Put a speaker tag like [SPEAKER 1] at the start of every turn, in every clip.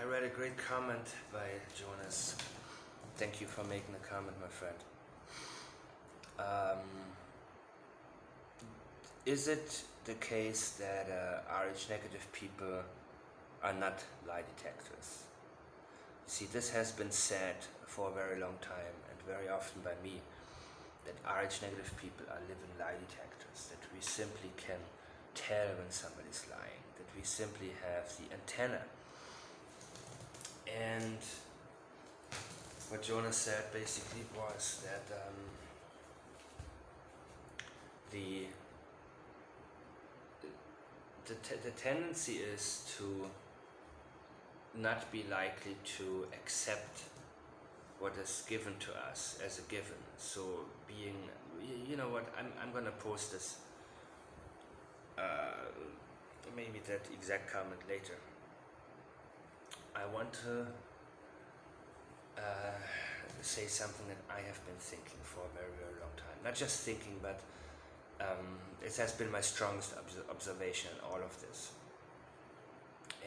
[SPEAKER 1] I read a great comment by Jonas. Thank you for making the comment, my friend. Is it the case that Rh negative people are not lie detectors? You see, this has been said for a very long time and very often by me, that Rh negative people are living lie detectors, that we simply can tell when somebody's lying, that we simply have the antenna. And what Jonas said basically was that the tendency is to not be likely to accept what is given to us as a given. So being, you know what, I'm gonna post this, maybe that exact comment later. I want to say something that I have been thinking for a very, very long time. Not just thinking, but it has been my strongest observation in all of this.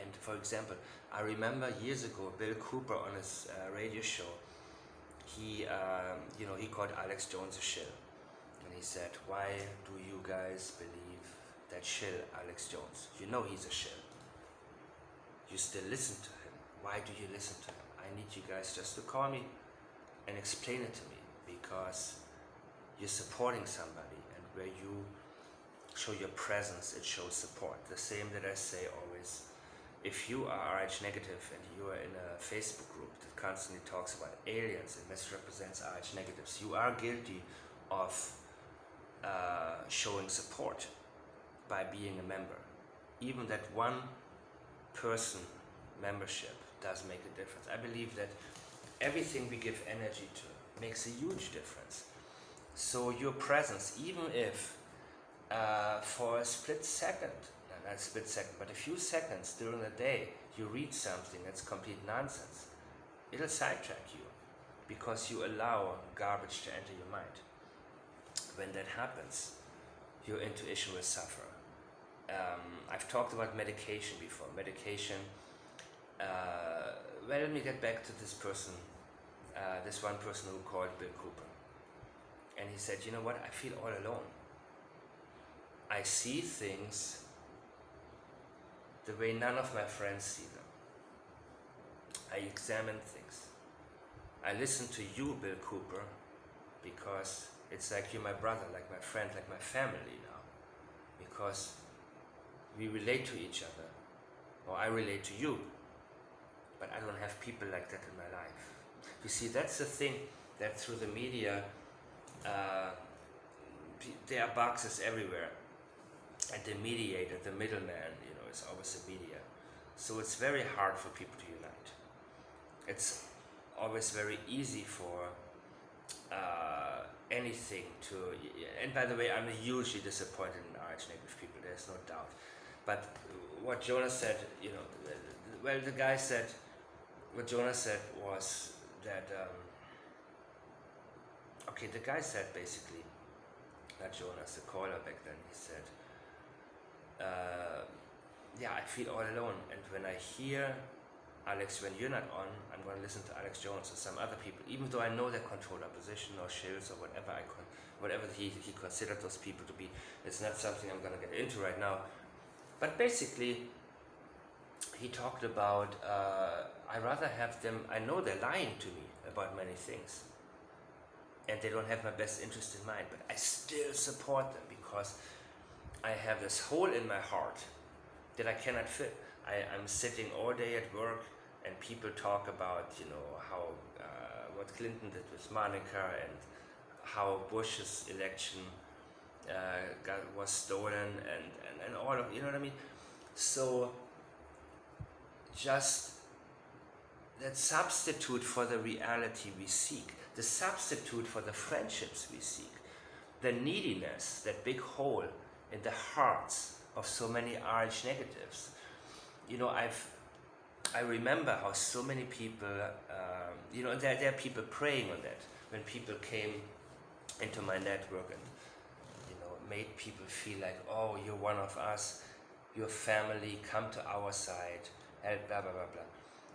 [SPEAKER 1] And for example, I remember years ago, Bill Cooper on his radio show, he called Alex Jones a shill. And he said, why do you guys believe that shill, Alex Jones? You know he's a shill. You still listen to him. Why do you listen to him? I need you guys just to call me and explain it to me, because you're supporting somebody, and where you show your presence, it shows support. The same that I say always, if you are Rh negative and you are in a Facebook group that constantly talks about aliens and misrepresents Rh negatives, you are guilty of showing support by being a member. Even that one person membership does make a difference. I believe that everything we give energy to makes a huge difference. So your presence, even if for a split second, not a split second, but a few seconds during the day, you read something that's complete nonsense, it'll sidetrack you, because you allow garbage to enter your mind. When that happens, your intuition will suffer. I've talked about medication before. Medication, well, let me get back to this person, this one person who called Bill Cooper. And he said, you know what, I feel all alone. I see things the way none of my friends see them. I examine things. I listen to you, Bill Cooper, because it's like you're my brother, like my friend, like my family now. Because we relate to each other, or I relate to you, but I don't have people like that in my life. You see, that's the thing, that through the media, there are boxes everywhere, and the mediator, the middleman, is always the media. So it's very hard for people to unite. It's always very easy for anything to, and by the way, I'm hugely disappointed in Rh negative people, there's no doubt. But what Jonas said, well, the guy said, what Jonas said was that, the guy said basically, not Jonas, the caller back then, he said, I feel all alone, and when I hear Alex, when you're not on, I'm going to listen to Alex Jones or some other people, even though I know they control opposition or shills or whatever he considered those people to be. It's not something I'm going to get into right now. But basically, he talked about, I rather have them, I know they're lying to me about many things, and they don't have my best interest in mind, but I still support them, because I have this hole in my heart that I cannot fit. I'm sitting all day at work, and people talk about, how what Clinton did with Monica, and how Bush's election was stolen, and all of, you know what I mean? So just that substitute for the reality we seek, the substitute for the friendships we seek, the neediness, that big hole in the hearts of so many Rh negatives. I remember how so many people, there are people praying on that, when people came into my network and, made people feel like, oh, you're one of us, your family, come to our side, help, blah, blah, blah, blah.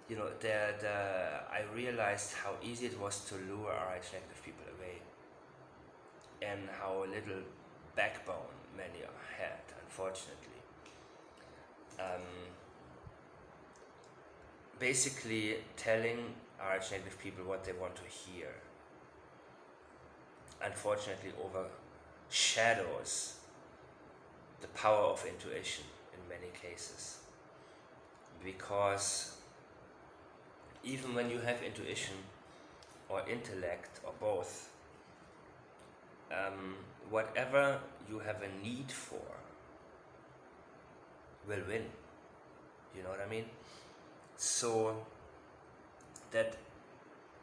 [SPEAKER 1] I realized how easy it was to lure RH negative people away, and how little backbone many had, unfortunately. Basically telling RH negative people what they want to hear, unfortunately overshadows the power of intuition in many cases. Because even when you have intuition or intellect or both, whatever you have a need for will win. You know what I mean? So that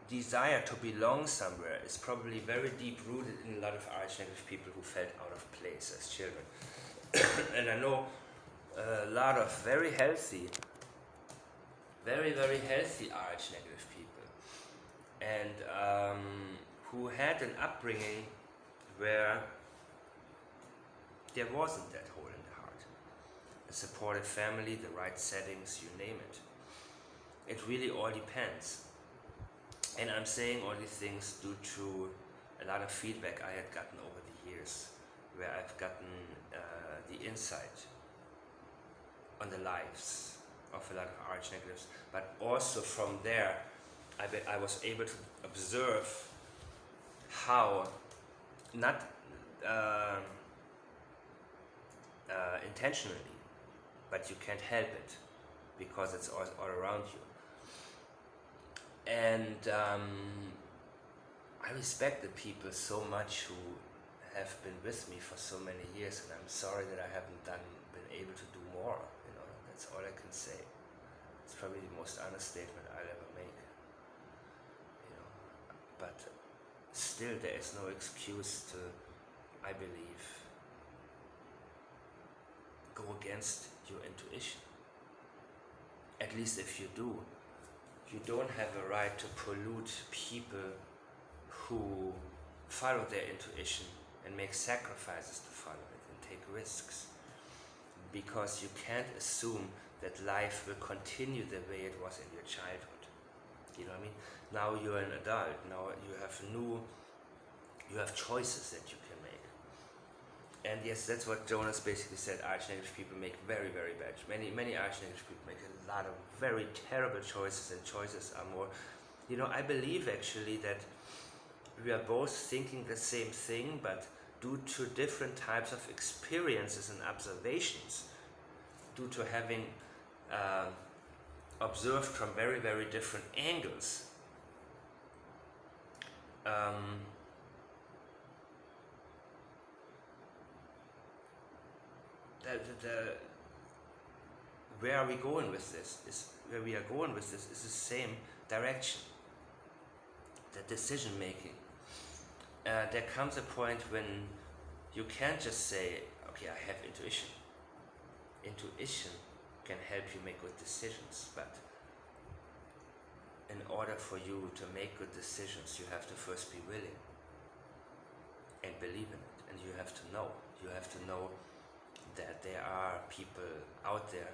[SPEAKER 1] desire to belong somewhere is probably very deep rooted in a lot of RH negative people who felt out of place as children. And I know a lot of very healthy, very, very healthy RH negative people, and who had an upbringing where there wasn't that hole in the heart. A supportive family, the right settings, you name it. It really all depends. And I'm saying all these things due to a lot of feedback I had gotten over the years, where I've gotten the insight on the lives of a lot of RH negatives, but also from there I was able to observe how, not intentionally, but you can't help it because it's all around you. And I respect the people so much who have been with me for so many years, and I'm sorry that I haven't been able to do more. That's all I can say. It's probably the most honest statement I'll ever make. But still, there is no excuse to, I believe, go against your intuition. At least if you do, you don't have a right to pollute people who follow their intuition and make sacrifices to follow it and take risks. Because you can't assume that life will continue the way it was in your childhood. You know what I mean? Now you're an adult. Now you have choices that you can make. And yes, that's what Jonas basically said. RH negative people make very, very bad. Many RH negative people make a lot of very terrible choices, and choices are more. I believe actually that we are both thinking the same thing, but due to different types of experiences and observations, due to having observed from very, very different angles, where are we going with this? Where we are going with this is the same direction. The decision making. There comes a point when you can't just say, okay, I have intuition. Intuition can help you make good decisions, but in order for you to make good decisions, you have to first be willing and believe in it, and you have to know. You have to know that there are people out there